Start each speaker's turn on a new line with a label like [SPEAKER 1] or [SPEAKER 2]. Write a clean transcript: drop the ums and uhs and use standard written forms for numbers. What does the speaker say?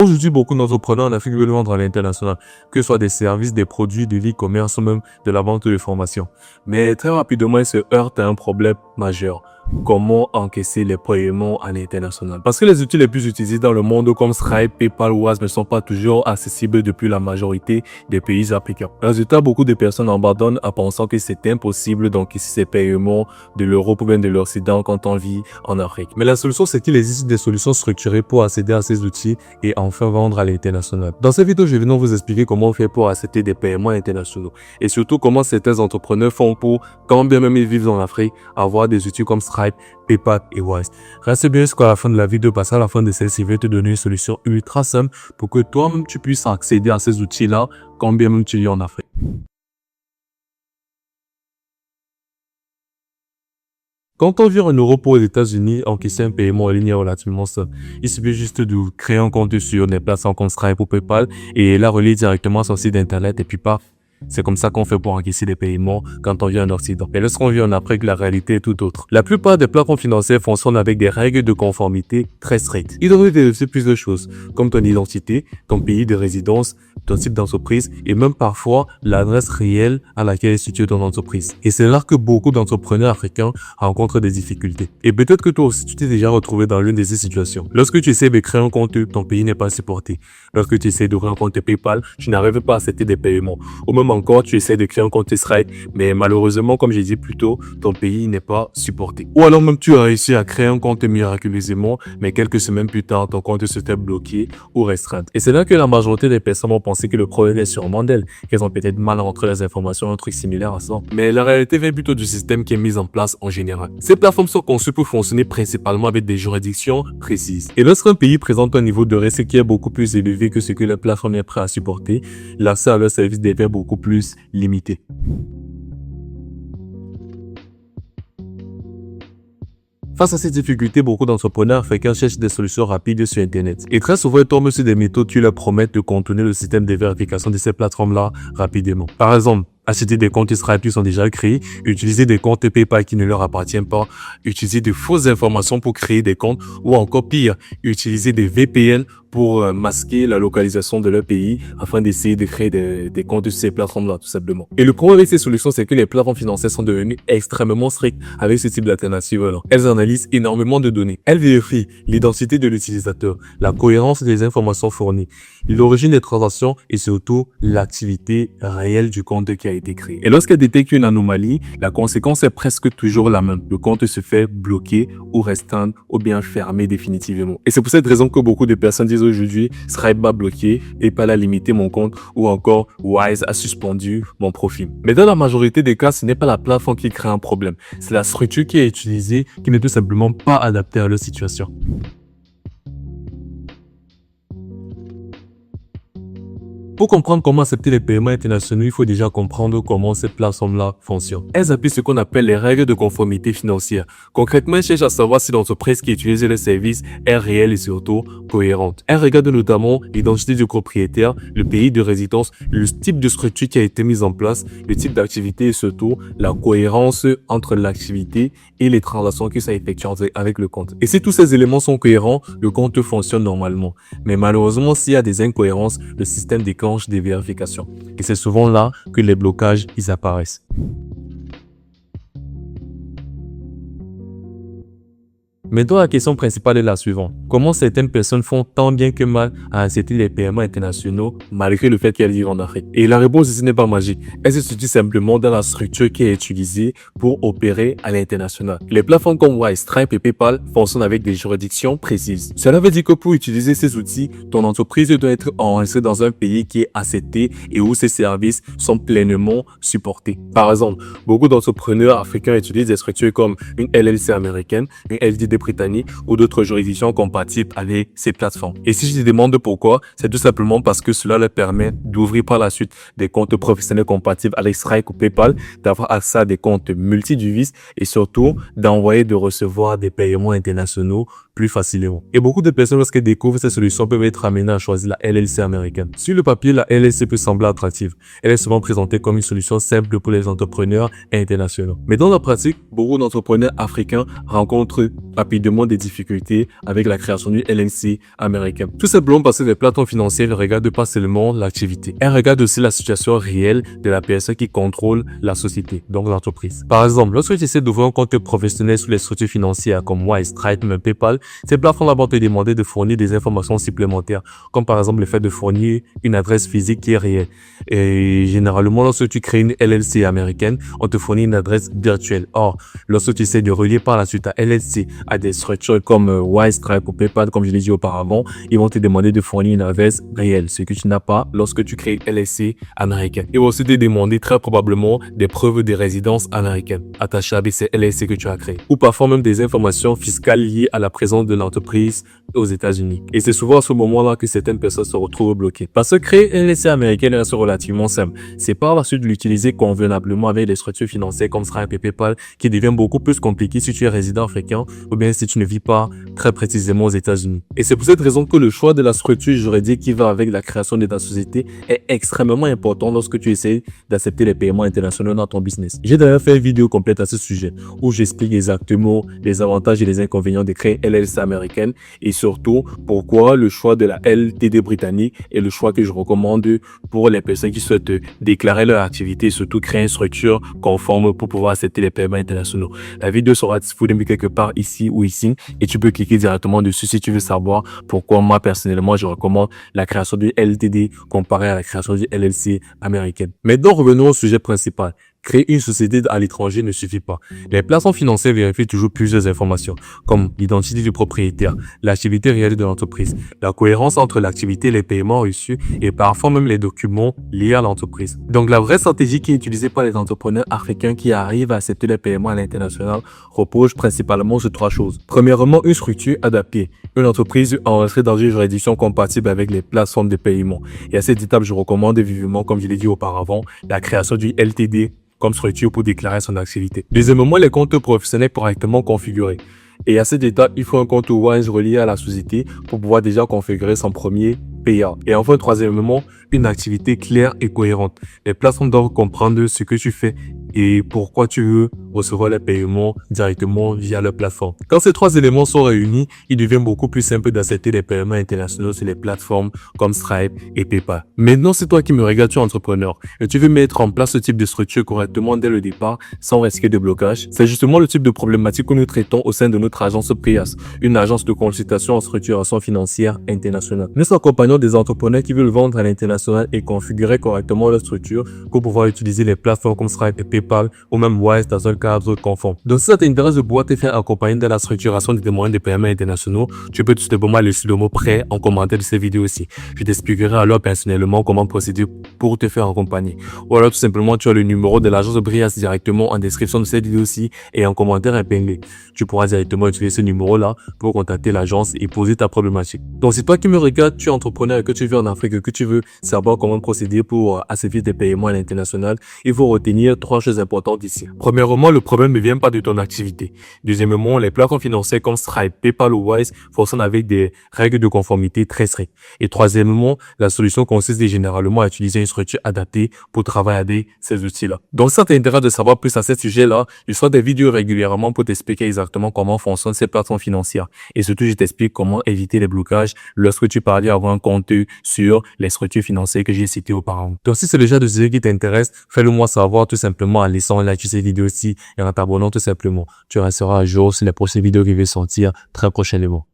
[SPEAKER 1] Aujourd'hui, beaucoup d'entrepreneurs en Afrique veulent vendre à l'international, que ce soit des services, des produits, de l'e-commerce ou même de la vente de formation. Mais très rapidement, ils se heurtent à un problème majeur. Comment encaisser les paiements à l'international? Parce que les outils les plus utilisés dans le monde comme Stripe, PayPal ou Wise ne sont pas toujours accessibles depuis la majorité des pays africains. Résultat, beaucoup de personnes abandonnent en pensant que c'est impossible d'encaisser ces paiements de l'Europe ou bien de l'Occident quand on vit en Afrique. Mais la solution, c'est qu'il existe des solutions structurées pour accéder à ces outils et enfin vendre à l'international. Dans cette vidéo, je vais vous expliquer comment faire pour accepter des paiements internationaux et surtout comment certains entrepreneurs font pour, quand bien même ils vivent en Afrique, avoir des outils comme Stripe, PayPal et Wise. Reste bien jusqu'à la fin de la vidéo parce qu'à la fin de celle-ci, je vais te donner une solution ultra simple pour que toi-même tu puisses accéder à ces outils-là quand bien même tu vis en Afrique. Quand on vit en Europe ou aux États-Unis, encaisser un paiement en ligne est relativement simple. Il suffit juste de créer un compte sur des plateformes comme Stripe ou PayPal et la relier directement sur le site internet et puis paf. C'est comme ça qu'on fait pour encaisser des paiements quand on vit en Occident. Et lorsqu'on vit en Afrique, la réalité est tout autre. La plupart des plateformes financières fonctionnent avec des règles de conformité très strictes. Ils doivent vérifier plusieurs choses, comme ton identité, ton pays de résidence, ton type d'entreprise et même parfois l'adresse réelle à laquelle est située ton entreprise. Et c'est là que beaucoup d'entrepreneurs africains rencontrent des difficultés. Et peut-être que toi aussi tu t'es déjà retrouvé dans l'une de ces situations. Lorsque tu essaies de créer un compte, ton pays n'est pas supporté. Lorsque tu essaies d'ouvrir un compte PayPal, tu n'arrives pas à accepter des paiements. Ou même encore, tu essaies de créer un compte Stripe, mais malheureusement, comme j'ai dit plus tôt, ton pays n'est pas supporté. Ou alors même tu as réussi à créer un compte miraculeusement, mais quelques semaines plus tard, ton compte se fait bloqué ou restreint. Et c'est là que la majorité des personnes vont penser que le problème est sûrement d'elles, qu'elles ont peut-être mal rentré les informations, un truc similaire à ça. Mais la réalité vient plutôt du système qui est mis en place en général. Ces plateformes sont conçues pour fonctionner principalement avec des juridictions précises. Et lorsqu'un pays présente un niveau de risque qui est beaucoup plus élevé que ce que la plateforme est prête à supporter, l'accès à leur service devient beaucoup plus limité. Face à ces difficultés, beaucoup d'entrepreneurs africains cherchent des solutions rapides sur Internet. Et très souvent, ils tombent sur des méthodes qui leur promettent de contourner le système de vérification de ces plateformes-là rapidement. Par exemple, acheter des comptes Stripe qui sont déjà créés, utiliser des comptes PayPal qui ne leur appartiennent pas, utiliser de fausses informations pour créer des comptes ou encore pire, utiliser des VPN pour masquer la localisation de leur pays afin d'essayer de créer des comptes sur ces plateformes-là, tout simplement. Et le problème avec ces solutions, c'est que les plateformes financières sont devenues extrêmement strictes avec ce type d'alternative-là. Elles analysent énormément de données. Elles vérifient l'identité de l'utilisateur, la cohérence des informations fournies, l'origine des transactions et surtout l'activité réelle du compte qui a été créé. Et lorsqu'elles détectent une anomalie, la conséquence est presque toujours la même. Le compte se fait bloquer ou restreindre ou bien fermer définitivement. Et c'est pour cette raison que beaucoup de personnes disent aujourd'hui, Stripe m'a bloqué, PayPal a limité mon compte ou encore Wise a suspendu mon profil. Mais dans la majorité des cas, ce n'est pas la plateforme qui crée un problème. C'est la structure qui est utilisée qui n'est tout simplement pas adaptée à leur situation. Pour comprendre comment accepter les paiements internationaux, il faut déjà comprendre comment ces plateformes-là fonctionnent. Elles appliquent ce qu'on appelle les règles de conformité financière. Concrètement, elles cherchent à savoir si l'entreprise qui utilise le service est réelle et surtout cohérente. Elles regardent notamment l'identité du propriétaire, le pays de résidence, le type de structure qui a été mise en place, le type d'activité et surtout la cohérence entre l'activité et les transactions qui sont effectuées avec le compte. Et si tous ces éléments sont cohérents, le compte fonctionne normalement. Mais malheureusement, s'il y a des incohérences, le système déclenche des vérifications. Et c'est souvent là que les blocages apparaissent. Maintenant, la question principale est la suivante. Comment certaines personnes font tant bien que mal à accepter les paiements internationaux malgré le fait qu'elles vivent en Afrique? Et la réponse ici n'est pas magique. Elle se situe simplement dans la structure qui est utilisée pour opérer à l'international. Les plateformes comme Wise, Stripe et PayPal fonctionnent avec des juridictions précises. Cela veut dire que pour utiliser ces outils, ton entreprise doit être enregistrée dans un pays qui est accepté et où ses services sont pleinement supportés. Par exemple, beaucoup d'entrepreneurs africains utilisent des structures comme une LLC américaine, une LTD britannique ou d'autres juridictions compatibles avec ces plateformes. Et si je te demande pourquoi, c'est tout simplement parce que cela leur permet d'ouvrir par la suite des comptes professionnels compatibles avec Stripe ou PayPal, d'avoir accès à des comptes multidevises et surtout d'envoyer et de recevoir des paiements internationaux plus facilement. Et beaucoup de personnes, lorsqu'elles découvrent cette solution, peuvent être amenées à choisir la LLC américaine. Sur le papier, la LLC peut sembler attractive. Elle est souvent présentée comme une solution simple pour les entrepreneurs internationaux. Mais dans la pratique, beaucoup d'entrepreneurs africains rencontrent rapidement des difficultés avec la création d'une LLC américaine. Tout simplement parce que les plateformes financières ne regardent pas seulement l'activité. Elles regardent aussi la situation réelle de la personne qui contrôle la société, donc l'entreprise. Par exemple, lorsque tu essaies d'ouvrir un compte professionnel sous les structures financières comme Wise, Stripe, même PayPal, ces plateformes vont te demander de fournir des informations supplémentaires, comme par exemple le fait de fournir une adresse physique qui est réelle. Et généralement, lorsque tu crées une LLC américaine, on te fournit une adresse virtuelle. Or, lorsque tu essaies de relier par la suite ta LLC à des structures comme Wise, Stripe ou PayPal, comme je l'ai dit auparavant, ils vont te demander de fournir une adresse réelle, ce que tu n'as pas lorsque tu crées une LLC américaine. Ils vont aussi te demander très probablement des preuves de résidence américaine attachées avec ces LLC que tu as créées, ou parfois même des informations fiscales liées à la présence de l'entreprise aux États-Unis. Et c'est souvent à ce moment-là que certaines personnes se retrouvent bloquées. Parce que créer une LLC américaine reste relativement simple. C'est par la suite de l'utiliser convenablement avec des structures financières comme Stripe et PayPal qui devient beaucoup plus compliqué si tu es résident africain ou bien si tu ne vis pas très précisément aux États-Unis. Et c'est pour cette raison que le choix de la structure juridique qui va avec la création de ta société est extrêmement important lorsque tu essaies d'accepter les paiements internationaux dans ton business. J'ai d'ailleurs fait une vidéo complète à ce sujet où j'explique exactement les avantages et les inconvénients de créer une LLC américaine et surtout pourquoi le choix de la LTD britannique est le choix que je recommande pour les personnes qui souhaitent déclarer leur activité et surtout créer une structure conforme pour pouvoir accepter les paiements internationaux. La vidéo sera disponible quelque part ici ou ici et tu peux cliquer directement dessus si tu veux savoir pourquoi moi personnellement je recommande la création du LTD comparé à la création du LLC américaine. Maintenant revenons au sujet principal. Créer une société à l'étranger ne suffit pas. Les plateformes financières vérifient toujours plusieurs informations, comme l'identité du propriétaire, l'activité réelle de l'entreprise, la cohérence entre l'activité et les paiements reçus et parfois même les documents liés à l'entreprise. Donc la vraie stratégie qui est utilisée par les entrepreneurs africains qui arrivent à accepter les paiements à l'international repose principalement sur trois choses. Premièrement, une structure adaptée. Une entreprise enregistrée dans une juridiction compatible avec les plateformes de paiement. Et à cette étape, je recommande vivement, comme je l'ai dit auparavant, la création du LTD comme structure pour déclarer son activité. Deuxièmement, les comptes professionnels correctement configurés. Et à cette étape, il faut un compte Wise relié à la société pour pouvoir déjà configurer son premier PA. Et enfin, troisièmement, une activité claire et cohérente. Les plateformes doivent comprendre ce que tu fais et pourquoi tu veux recevoir les paiements directement via leur plateforme. Quand ces trois éléments sont réunis, il devient beaucoup plus simple d'accepter les paiements internationaux sur les plateformes comme Stripe et PayPal. Maintenant, c'est toi qui me regardes, tu es entrepreneur et tu veux mettre en place ce type de structure correctement dès le départ sans risquer de blocage. C'est justement le type de problématique que nous traitons au sein de notre agence Prias, une agence de consultation en structuration financière internationale. Nous accompagnons des entrepreneurs qui veulent vendre à l'international et configurer correctement leur structure pour pouvoir utiliser les plateformes comme Stripe et PayPal ou même Wise dans un cadre conforme. Donc si ça t'intéresse de pouvoir te faire accompagner dans la structuration des moyens de paiement internationaux, tu peux tout simplement laisser le mot prêt en commentaire de cette vidéo aussi. Je t'expliquerai alors personnellement comment procéder pour te faire accompagner. Ou alors tout simplement tu as le numéro de l'agence Brias directement en description de cette vidéo aussi et en commentaire épinglé. Tu pourras directement utiliser ce numéro là pour contacter l'agence et poser ta problématique. Donc si toi qui me regardes, tu es entrepreneur et que tu vis en Afrique et que tu veux savoir comment procéder pour accepter tes paiements à l'international, il faut retenir trois choses importantes ici. Premièrement, le problème ne vient pas de ton activité. Deuxièmement, les plateformes financières comme Stripe, PayPal ou Wise fonctionnent avec des règles de conformité très strictes. Et troisièmement, la solution consiste généralement à utiliser une structure adaptée pour travailler avec ces outils-là. Donc, si ça t'intéresse de savoir plus à ce sujet-là, je sors des vidéos régulièrement pour t'expliquer exactement comment fonctionnent ces plateformes financières. Et surtout, je t'explique comment éviter les blocages lorsque tu parlais avoir un compte sur les structures financières que j'ai citées auparavant. Donc, si c'est le genre de sujet qui t'intéresse, fais-le moi savoir tout simplement en laissant un like sur cette vidéo-ci et en t'abonnant tout simplement. Tu resteras à jour sur les prochaines vidéos qui vont sortir très prochainement.